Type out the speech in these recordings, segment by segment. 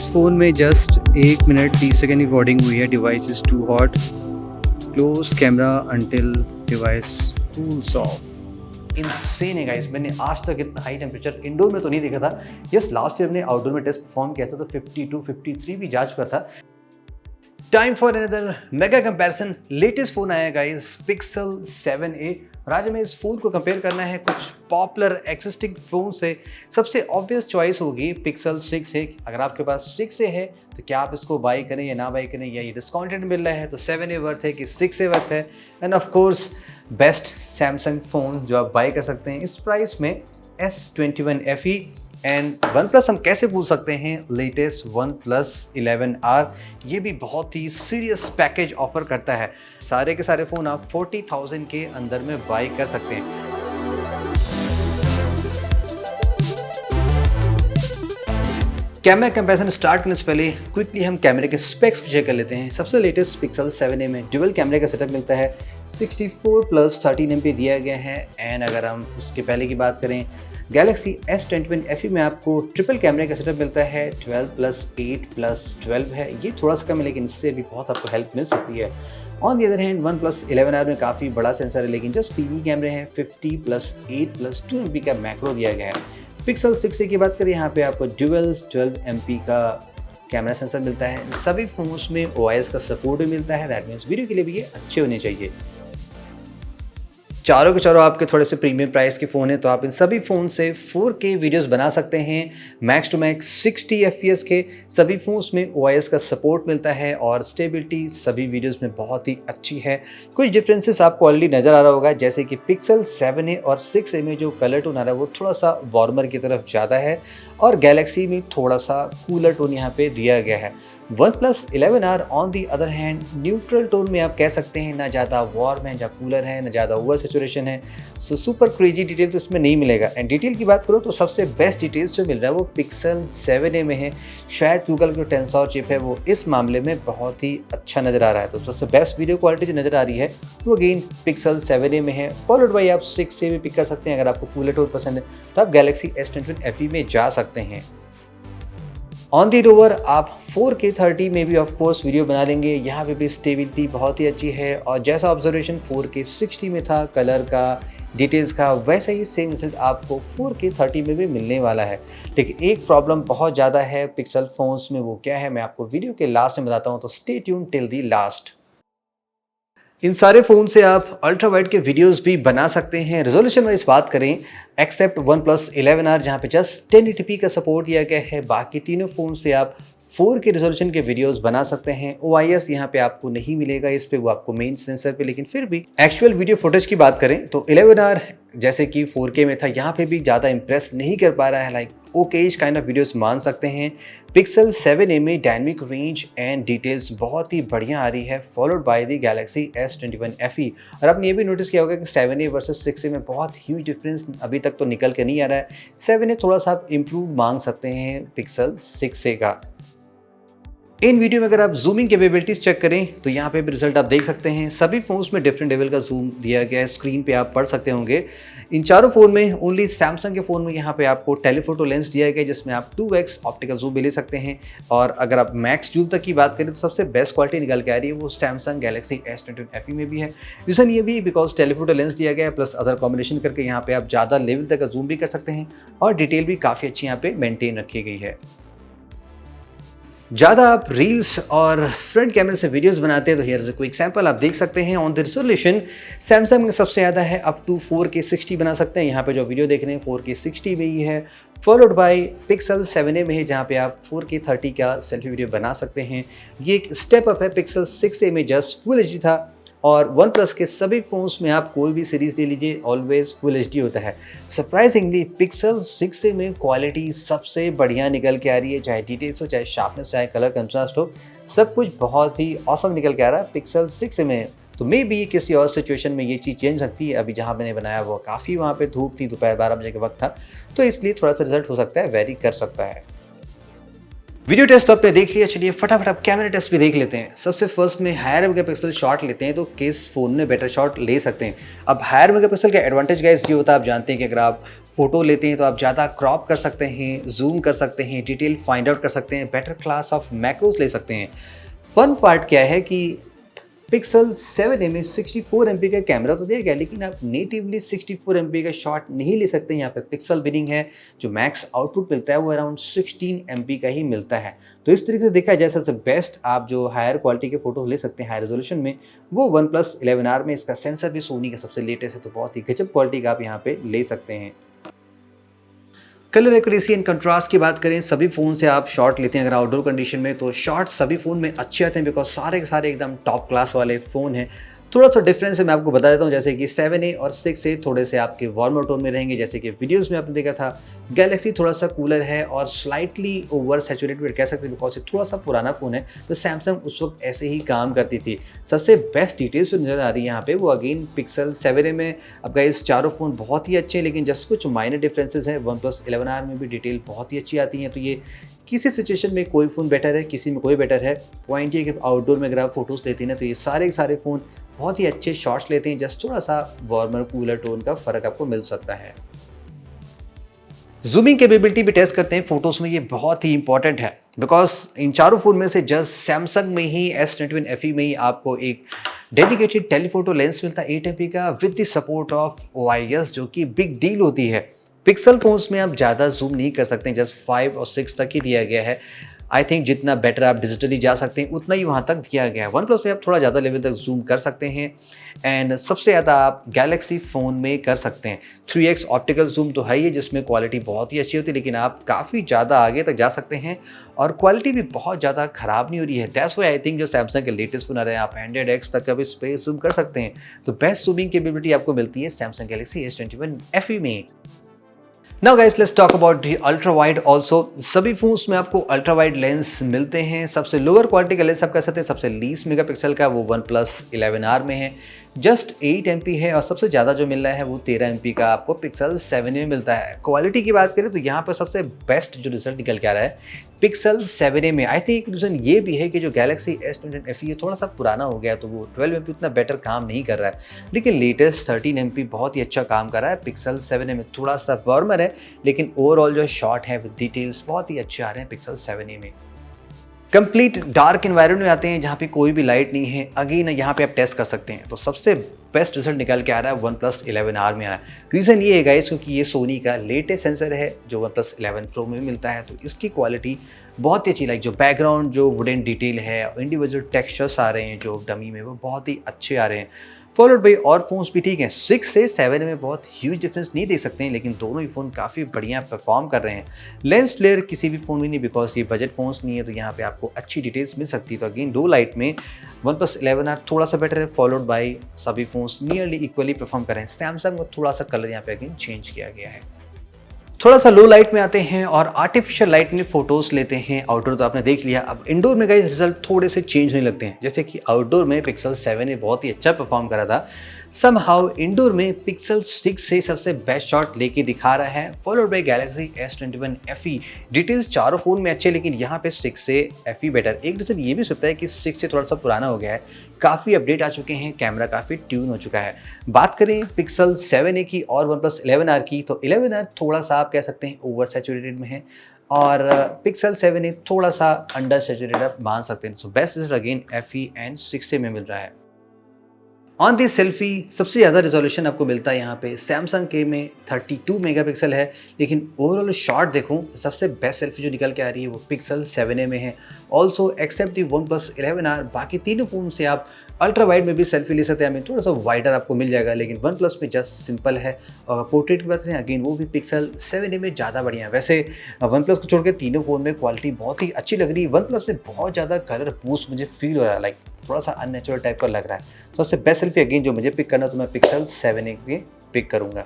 Phone में just 1 minute 30 second recording हुई है। Device is too hot, close camera until device cools off. Insane है guys, मैंने आज तक इतना हाई टेम्परेचर इंडोर में तो नहीं देखा था। यस, लास्ट ईयर हमने आउटडोर में टेस्ट परफॉर्म किया था तो 52 53 भी जा चुका था। Time for another mega comparison. Latest phone आया गाइस, पिक्सल 7a। और आज हमें इस फोन को कंपेयर करना है कुछ पॉपुलर एक्सिस्टिंग फोन से। सबसे ऑब्वियस चॉइस होगी पिक्सल 6a। अगर आपके पास 6a है तो क्या आप इसको बाई करें या ना बाई करें, या ये डिस्काउंटेड मिल रहा है तो 7a वर्थ है कि 6a वर्थ है। End of course best Samsung phone जो आप बाई कर सकते हैं इस प्राइस में, S21 FE। And one plus हम कैसे भूल सकते हैं, लेटेस्ट वन प्लस 11R। ये भी बहुत ही सीरियस पैकेज ऑफर करता है। सारे के सारे फ़ोन आप 40,000 के अंदर में बाई कर सकते हैं। कैमरा कंपैरिजन स्टार्ट करने से पहले क्विकली हम कैमरे के स्पेक्स चेक कर लेते हैं। सबसे लेटेस्ट पिक्सल 7a में डुअल कैमरे का सेटअप मिलता है, 64+13 MP दिया गया है। एंड अगर हम उसके पहले की बात करें, गैलेक्सी S21 FE में आपको ट्रिपल कैमरे का सेटअप मिलता है, 12+8+12 है। ये थोड़ा सा कम है लेकिन इससे भी बहुत आपको हेल्प मिल सकती है। On the other hand one plus 11R में काफ़ी बड़ा सेंसर है लेकिन जस्ट 3 ही कैमरे हैं, 50+8+2 MP का मैक्रो दिया गया है। पिक्सल 6a की बात करें, यहाँ पे आपको ड्यूअल 12 MP का कैमरा सेंसर मिलता है। सभी फोन्स में OIS का सपोर्ट भी मिलता है, दैट मीन्स वीडियो के लिए भी ये अच्छे होने चाहिए। चारों के चारों आपके थोड़े से प्रीमियम प्राइस के फ़ोन हैं तो आप इन सभी फ़ोन से 4K वीडियोस बना सकते हैं, मैक्स टू मैक्स 60 FPS के। सभी फ़ोन्स में OIS का सपोर्ट मिलता है और स्टेबिलिटी सभी वीडियोस में बहुत ही अच्छी है। कुछ डिफरेंसेस आपको ऑलरेडी नज़र आ रहा होगा, जैसे कि पिक्सल 7a और 6a में जो कलर टोन आ रहा है वो थोड़ा सा वार्मर की तरफ ज़्यादा है और गैलेक्सी में थोड़ा सा कूलर टोन यहाँ पे दिया गया है। One plus 11R on the other hand neutral tone में आप कह सकते हैं, ना ज़्यादा वार्म है, ना कूलर है, ना ज़्यादा ओवर सैचुरेशन है। सो सुपर क्रेजी डिटेल तो इसमें नहीं मिलेगा। एंड डिटेल की बात करो तो सबसे बेस्ट डिटेल्स जो मिल रहा है वो पिक्सल 7a में है। शायद गूगल का टेंसर चिप है वो इस मामले में बहुत ही अच्छा नज़र आ रहा है। तो सबसे बेस्ट वीडियो क्वालिटी जो नज़र आ रही है वो अगेन पिक्सल 7a में है, फॉलोड बाई आप 6a भी पिक कर सकते हैं। अगर आपको कूलर टोन पसंद है तो आप गैलेक्सी S21 FE में जा सकते हैं। ऑन दी रोवर आप 4K 30 में भी ऑफ कोर्स वीडियो बना लेंगे। यहाँ पे भी स्टेबिलिटी बहुत ही अच्छी है और जैसा ऑब्जर्वेशन 4K 60 में था कलर का, डिटेल्स का, वैसा ही सेम रिजल्ट आपको 4K 30 में भी मिलने वाला है। लेकिन एक प्रॉब्लम बहुत ज़्यादा है पिक्सल फोन्स में, वो क्या है मैं आपको वीडियो के लास्ट में बताता हूँ, तो stay tune till the last. इन सारे फ़ोन से आप अल्ट्रा वाइड के वीडियोस भी बना सकते हैं। रेजोल्यूशन वाइज बात करें, एक्सेप्ट वन प्लस 11R जहाँ पे जस्ट 1080p का सपोर्ट दिया गया है, बाकी तीनों फ़ोन से आप 4K रेजोल्यूशन के वीडियोस बना सकते हैं। OIS यहाँ पे आपको नहीं मिलेगा इस पे, वो आपको मेन सेंसर पे, लेकिन फिर भी एक्चुअल वीडियो फुटेज की बात करें तो 11R जैसे कि 4K में था, यहाँ पे भी ज़्यादा इंप्रेस नहीं कर पा रहा है। Like okays kind of videos मान सकते हैं। पिक्सल 7a में डायनामिक रेंज एंड डिटेल्स बहुत ही बढ़िया आ रही है, followed by the Galaxy S21 FE। और आपने ये भी नोटिस किया होगा कि 7a वर्सेस 6a में बहुत ह्यूज डिफरेंस अभी तक तो निकल के नहीं आ रहा है। 7a थोड़ा सा आप इम्प्रूव मांग सकते हैं पिक्सल 6a का। इन वीडियो में अगर आप जूमिंग कैपेबिलिटीज चेक करें तो यहाँ पे भी रिजल्ट आप देख सकते हैं। सभी फोन्स में डिफरेंट लेवल का जूम दिया गया है, स्क्रीन पे आप पढ़ सकते होंगे। इन चारों फोन में ओनली सैमसंग के फ़ोन में यहाँ पे आपको टेलीफोटो लेंस दिया गया है जिसमें आप 2x ऑप्टिकल जूम भी ले सकते हैं। और अगर आप मैक्स जूम तक की बात करें तो सबसे बेस्ट क्वालिटी निकल के आ रही है वो सैमसंग गैलेक्सी S21 FE में भी है। रीज़न ये भी बिकॉज टेलीफोटो लेंस दिया गया है प्लस अदर कॉम्बिनेशन करके यहाँ पे आप ज़्यादा लेवल तक का जूम भी कर सकते हैं और डिटेल भी काफ़ी अच्छी यहाँ पे मेंटेन रखी गई है। ज़्यादा आप रील्स और फ्रंट कैमरे से वीडियोस बनाते हैं तो here is a quick sample, आप देख सकते हैं। ऑन द रिजोल्यूशन सैमसंग में सबसे ज़्यादा है, अप टू 4K 60 बना सकते हैं। यहाँ पे जो वीडियो देख रहे हैं 4K 60 में ही है, फॉलोड बाय पिक्सल 7a में है जहाँ पे आप 4K 30 का सेल्फी वीडियो बना सकते हैं। ये एक स्टेप अप है, पिक्सल 6a में जस्ट फुल HD था और वन प्लस के सभी फ़ोन्स में आप कोई भी सीरीज़ ले लीजिए ऑलवेज फुल HD होता है। सरप्राइजिंगली पिक्सल 6a में क्वालिटी सबसे बढ़िया निकल के आ रही है, चाहे डिटेल्स हो, चाहे शार्पनेस, चाहे कलर कंट्रास्ट हो, सब कुछ बहुत ही ऑसम निकल के आ रहा है पिक्सल 6a में। तो मे बी किसी और सिचुएशन में ये चीज़ चेंज सकती है। अभी जहाँ मैंने बनाया वो काफ़ी वहाँ पे धूप थी, दोपहर 12 बजे के वक्त था, तो इसलिए थोड़ा सा रिजल्ट हो सकता है वेरी कर सकता है। वीडियो टेस्ट तो आपने देख लिया, चलिए फटाफट आप कैमरा टेस्ट भी देख लेते हैं। सबसे फर्स्ट में हायर मेगापिक्सल शॉट लेते हैं तो किस फ़ोन में बेटर शॉट ले सकते हैं। अब हायर मेगापिक्सल का एडवांटेज गाइस ये होता है, आप जानते हैं कि अगर आप फ़ोटो लेते हैं तो आप ज़्यादा क्रॉप कर सकते हैं, जूम कर सकते हैं, डिटेल फाइंड आउट कर सकते हैं, बेटर क्लास ऑफ मैक्रोस ले सकते हैं। फन पार्ट क्या है कि पिक्सल 7a में 64 MP का कैमरा तो दिया गया, लेकिन आप नेटिवली 64 MP का शॉट नहीं ले सकते। यहाँ पे पिक्सल बिनिंग है, जो मैक्स आउटपुट मिलता है वो अराउंड 16 MP का ही मिलता है। तो इस तरीके से देखा जाए सबसे बेस्ट आप जो हायर क्वालिटी के फोटो ले सकते हैं हाई रेजोल्यूशन में, वो OnePlus 11R में। इसका सेंसर भी सोनी का सबसे लेटेस्ट है, तो बहुत ही गजब क्वालिटी का आप यहाँ पे ले सकते हैं। कलर एक्यूरेसी एंड कंट्रास्ट की बात करें, सभी फ़ोन से आप शॉट लेते हैं अगर आउटडोर कंडीशन में, तो शॉट सभी फ़ोन में अच्छे आते हैं बिकॉज सारे के सारे एकदम टॉप क्लास वाले फ़ोन हैं। थोड़ा सा डिफरेंस है, मैं आपको बता देता हूँ, जैसे कि 7a और 6a थोड़े से आपके वार्मर टोन में रहेंगे, जैसे कि वीडियोस में आपने देखा था। गैलेक्सी थोड़ा सा कूलर है और स्लाइटली ओवर सैचुरेटेड कह सकते हैं बिकॉज ये थोड़ा सा पुराना फ़ोन है, तो सैमसंग उस वक्त ऐसे ही काम करती थी। सबसे बेस्ट डिटेल्स जो नज़र आ रही है यहाँ पे वो अगेन पिक्सल 7a में। अब गाइस चारों फ़ोन बहुत ही अच्छे हैं, लेकिन जस्ट कुछ माइनर डिफरेंसेस हैं। OnePlus 11R में भी डिटेल बहुत ही अच्छी आती हैं, तो ये किसी सिचुएशन में कोई फ़ोन बेटर है, किसी में कोई बेटर है। पॉइंट ये कि आउटडोर में अगर आप फोटोज़ लेते हैं ना, तो ये सारे फ़ोन बहुत ही अच्छे शॉट्स लेते हैं, जस्ट थोड़ा सा वार्मर कूलर टोन का फ़र्क आपको मिल सकता है। जूमिंग कैपेबिलिटी भी टेस्ट करते हैं फोटोज़ में, ये बहुत ही इंपॉर्टेंट है बिकॉज इन चारों फ़ोन में से जस्ट सैमसंग में ही S21 FE में ही आपको एक डेडिकेटेड टेलीफोटो लेंस मिलता है 8 MP का with the support of OIS, जो कि बिग डील होती है। पिक्सल फोन्स में आप ज़्यादा जूम नहीं कर सकते, जस्ट 5 और 6 तक ही दिया गया है। आई थिंक जितना बेटर आप डिजिटली जा सकते हैं उतना ही वहाँ तक दिया गया है। OnePlus में आप थोड़ा ज़्यादा लेवल तक जूम कर सकते हैं एंड सबसे ज़्यादा आप गैलेक्सी फ़ोन में कर सकते हैं। 3x ऑप्टिकल जूम तो है ही, जिसमें क्वालिटी बहुत ही अच्छी होती है, लेकिन आप काफ़ी ज़्यादा आगे तक जा सकते हैं और क्वालिटी भी बहुत ज़्यादा ख़राब नहीं हो रही है। दैट्स व्हाई आई थिंक जो सैमसंग के लेटेस्ट फोन आ रहे हैं, आप 100x तक का भी स्पेस जूम कर सकते हैं। तो बेस्ट जूमिंग कैपेबिलिटी आपको मिलती है सैमसंग गैलेक्सी S21 FE में। Now guys let's talk about the ultra wide also. सभी फोन्स में आपको अल्ट्रा वाइड लेंस मिलते हैं। सबसे लोअर क्वालिटी का लेंस आप कह सकते हैं, सबसे लीस्ट मेगापिक्सल का वो OnePlus 11R में है, जस्ट 8 MP है। और सबसे ज़्यादा जो मिल रहा है वो 13 MP का आपको पिक्सल 7a में मिलता है। क्वालिटी की बात करें तो यहाँ पर सबसे बेस्ट जो रिजल्ट निकल के आ रहा है पिक्सल 7a में। आई थिंक एक रीज़न ये भी है कि जो गैलेक्सी S21 FE थोड़ा सा पुराना हो गया, तो वो 12 MP उतना बेटर काम नहीं कर रहा है, लेकिन लेटेस्ट 13 MP बहुत ही अच्छा काम कर रहा है। पिक्सल 7a में थोड़ा सा वार्मर है, लेकिन ओवरऑल जो शॉट है विद डिटेल्स बहुत ही अच्छे आ रहे हैं पिक्सल 7a में। कंप्लीट डार्क एनवायरनमेंट में आते हैं जहाँ पे कोई भी लाइट नहीं है, अगेन यहाँ पे आप टेस्ट कर सकते हैं, तो सबसे बेस्ट रिजल्ट निकल के आ रहा है OnePlus 11R में आ रहा है। रीज़न ये है गाइस क्योंकि ये सोनी का लेटेस्ट सेंसर है जो OnePlus 11 Pro में मिलता है, तो इसकी क्वालिटी बहुत ही अच्छी, लाइक जो बैकग्राउंड जो वुडन डिटेल है, इंडिविजुअल टेक्सचर्स आ रहे हैं जो डमी में, वो बहुत ही अच्छे आ रहे हैं। फॉलोड बाई और फोन्स भी ठीक हैं। 6 से 7 में बहुत ह्यूज डिफरेंस नहीं देख सकते हैं, लेकिन दोनों ही फ़ोन काफ़ी बढ़िया परफॉर्म कर रहे हैं। लेंस फ्लेयर किसी भी फ़ोन में नहीं, बिकॉज ये बजट फ़ोन्स नहीं है, तो यहाँ पे आपको अच्छी डिटेल्स मिल सकती है। तो अगेन लो लाइट में OnePlus 11R थोड़ा सा बेटर है, फॉलोड बाई सभी फोन्स नियरली इक्वली परफॉर्म कर रहे हैं। सैमसंग को थोड़ा सा कलर यहाँ पे अगेन चेंज किया गया है। थोड़ा सा लो लाइट में आते हैं और आर्टिफिशियल लाइट में फोटोज़ लेते हैं। आउटडोर तो आपने देख लिया, अब इंडोर में गाइस रिजल्ट थोड़े से चेंज होने लगते हैं। जैसे कि आउटडोर में पिक्सल 7 बहुत ही अच्छा परफॉर्म करा था, समहाउ इंडोर में पिक्सल 6 से सबसे बेस्ट शॉट लेके दिखा रहा है, followed by Galaxy S21 FE। Details चारों फोन में अच्छे, लेकिन यहाँ पे 6 से FE बेटर। एक रीज़न ये भी सकता है कि 6 से थोड़ा सा पुराना हो गया है, काफ़ी अपडेट आ चुके हैं, कैमरा काफ़ी ट्यून हो चुका है। बात करें पिक्सल 7a की और OnePlus 11R की, तो 11R थोड़ा सा आप कह सकते हैं ओवर सैचुरेटेड में है और पिक्सल 7a थोड़ा सा अंडर सैचुरेटेड आप मान सकते हैं। So best result again FE and 6a में मिल रहा है। ऑन दी सेल्फी सबसे ज़्यादा रिजोल्यूशन आपको मिलता है यहाँ पे सैमसंग के में 32 मेगापिक्सल है, लेकिन ओवरऑल शॉट देखूँ सबसे बेस्ट सेल्फी जो निकल के आ रही है वो पिक्सल 7a में है। ऑल्सो एक्सेप्ट दी OnePlus 11R, बाकी तीनों फ़ोन से आप अल्ट्रा वाइड में भी सेल्फी ले सकते हैं। हमें थोड़ा सा वाइडर आपको मिल जाएगा, लेकिन OnePlus में जस्ट सिंपल है। और पोर्ट्रेट की बात करें अगेन वो भी पिक्सल 7a में ज़्यादा बढ़िया है। वैसे OnePlus को छोड़ के तीनों फ़ोन में क्वालिटी बहुत ही अच्छी लग रही है। OnePlus में बहुत ज़्यादा कलर बूस्ट मुझे फील हो रहा है, लाइक थोड़ा सा अननेचुरल टाइप का लग रहा है। तो सबसे बेस्ट सेल्फी अगेन जो मुझे पिक करना तो मैं पिक्सल 7a पे पिक करूँगा।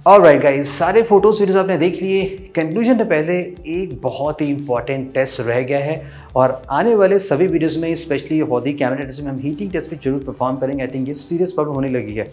ऑलराइट गाइस, सारे फोटोज वीडियोस आपने देख लिए। कंक्लूजन से पहले एक बहुत ही इंपॉर्टेंट टेस्ट रह गया है और आने वाले सभी वीडियोस में स्पेशली हौदी कैमरा टेस्ट में हम हीटिंग टेस्ट भी जरूर परफॉर्म करेंगे। आई थिंक ये सीरियस प्रॉब्लम होने लगी है।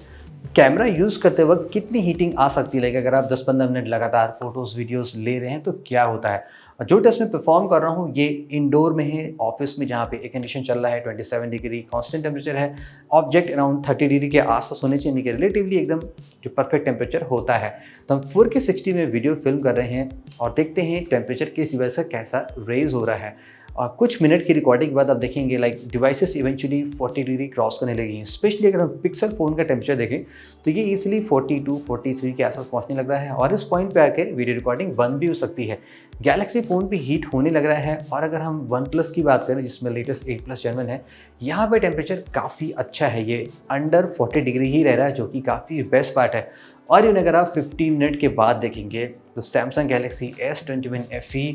कैमरा यूज़ करते वक्त कितनी हीटिंग आ सकती है, लाइक अगर आप 10-15 मिनट लगातार फोटोज़ वीडियोस ले रहे हैं तो क्या होता है। और जो टेस्ट मैं परफॉर्म कर रहा हूँ ये इंडोर में है, ऑफिस में जहाँ पे एयर कंडीशन चल रहा है, 27 डिग्री कांस्टेंट टेम्परेचर है, ऑब्जेक्ट अराउंड 30 डिग्री के आसपास होने चाहिए, यानी कि रिलेटिवली एकदम जो परफेक्ट टेम्परेचर होता है। तो हम 4K 60 में वीडियो फिल्म कर रहे हैं और देखते हैं टेम्परेचर किस डिवाइस का कैसा रेज हो रहा है। और कुछ मिनट की रिकॉर्डिंग के बाद आप देखेंगे like devices eventually 40 degree cross करने लगी हैं। स्पेशली अगर हम पिक्सल फ़ोन का टेम्परेचर देखें तो ये इजीली 42, 43 के आसपास पहुंचने लग रहा है और इस पॉइंट पे आके वीडियो रिकॉर्डिंग बंद भी हो सकती है। गैलेक्सी फ़ोन भी हीट होने लग रहा है। और अगर हम वन प्लस की बात करें जिसमें लेटेस्ट 8 प्लस जेनवन है, यहाँ पे टेम्परेचर काफ़ी अच्छा है, ये अंडर 40 डिग्री ही रह रहा है, जो कि काफ़ी बेस्ट पार्ट है। और ये अगर आप 15 मिनट के बाद देखेंगे तो Samsung Galaxy S21 FE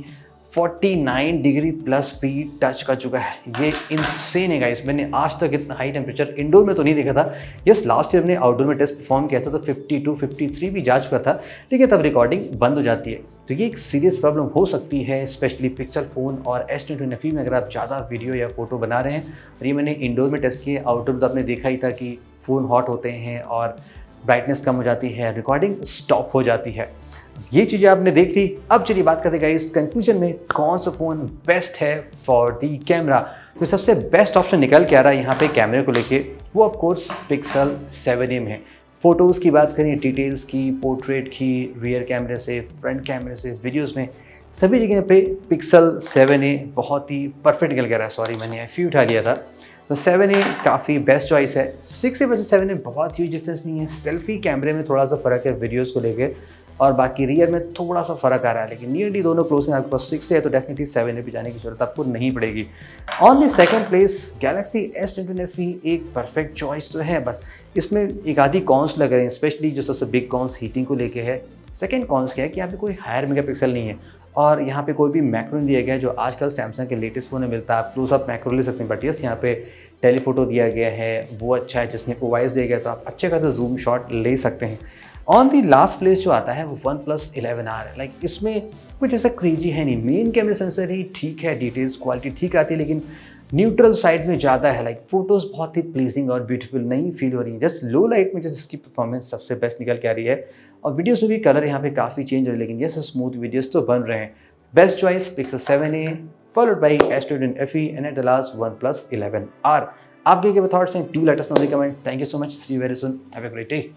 49 degree plus भी टच कर चुका है। ये इनसेन है गाइस, मैंने आज तक इतना हाई टेम्परेचर इंडोर में तो नहीं देखा था। यस, लास्ट ईयर हमने आउटडोर में टेस्ट परफॉर्म किया था तो 52, 53 भी जा चुका था, लेकिन तब रिकॉर्डिंग बंद हो जाती है। तो ये एक सीरियस प्रॉब्लम हो सकती है, स्पेशली पिक्सल फ़ोन और S21 FE में अगर आप ज़्यादा वीडियो या फोटो बना रहे हैं। और ये मैंने इंडोर में टेस्ट किए, आउटडोर तो आपने देखा ही था कि फ़ोन हॉट होते हैं और ब्राइटनेस कम हो जाती है, रिकॉर्डिंग स्टॉप हो जाती है। ये चीज़ें आपने देख ली। अब चलिए बात करते हैं इस कंक्लूजन में कौन सा फ़ोन बेस्ट है फॉर दी कैमरा। तो सबसे बेस्ट ऑप्शन निकल के आ रहा है यहाँ पे कैमरे को लेके, वो ऑफ कोर्स पिक्सल 7a में है। फ़ोटोज़ की बात करें, डिटेल्स की, पोर्ट्रेट की, रियर कैमरे से, फ्रंट कैमरे से, वीडियोज़ में, सभी जगह पे पिक्सल 7a बहुत ही परफेक्ट निकल के आ रहा है। सॉरी, मैंने FE उठा लिया था। तो 7a काफ़ी बेस्ट चॉइस है। 6a वैसे 7a बहुत ह्यूज डिफरेंस नहीं है। सेल्फी कैमरे में थोड़ा सा फ़र्क है वीडियोज़ को लेके, और बाकी रियर में थोड़ा सा फ़र्क आ रहा है, लेकिन नियरली दोनों क्लोज हैं। आपके पास 6 है तो डेफिनेटली 7a पे जाने की जरूरत आपको नहीं पड़ेगी। On the second place Galaxy S21 FE एक परफेक्ट चॉइस तो है, बस इसमें एक आधी कॉन्स लग रहे हैं, स्पेशली जो सबसे बिग कॉन्स हीटिंग को लेके है। सेकंड कॉन्स क्या है कि यहाँ पे कोई हायर मेगापिक्सल नहीं है और यहाँ पे कोई भी मैक्रो नहीं दिया गया है, जो आजकल सैमसंग के लेटेस्ट फ़ोन में मिलता है। आप क्लोजअप मैक्रो ले सकते हैं, बट यस यहाँ पे टेलीफोटो दिया गया है, वो अच्छा है, जिसमें OIS दिया गया है, तो आप अच्छे खासा जूम शॉट ले सकते हैं। ऑन दी लास्ट प्लेस जो आता है वो OnePlus 11R है। लाइक इसमें कुछ ऐसा क्रेजी है नहीं, मेन कैमरा सेंसर ही ठीक है, डिटेल्स क्वालिटी ठीक आती है, लेकिन न्यूट्रल साइड में ज़्यादा है। लाइक फोटोज़ बहुत ही प्लीजिंग और ब्यूटीफुल नहीं फील हो रही है। जस्ट लो लाइट में जस्ट इसकी परफॉर्मेंस सबसे बेस्ट निकल के आ रही है, और वीडियोज़ में भी कलर यहाँ पे काफ़ी चेंज हो रहे हैं, लेकिन यस स्मूथ वीडियोज़ तो बन रहे हैं। Best choice Pixel 7a followed by S21 FE and at the last OnePlus 11R। आपके क्या थॉट्स हैं? Do let us know in the comment. Thank you so much, see you very soon, have a great day.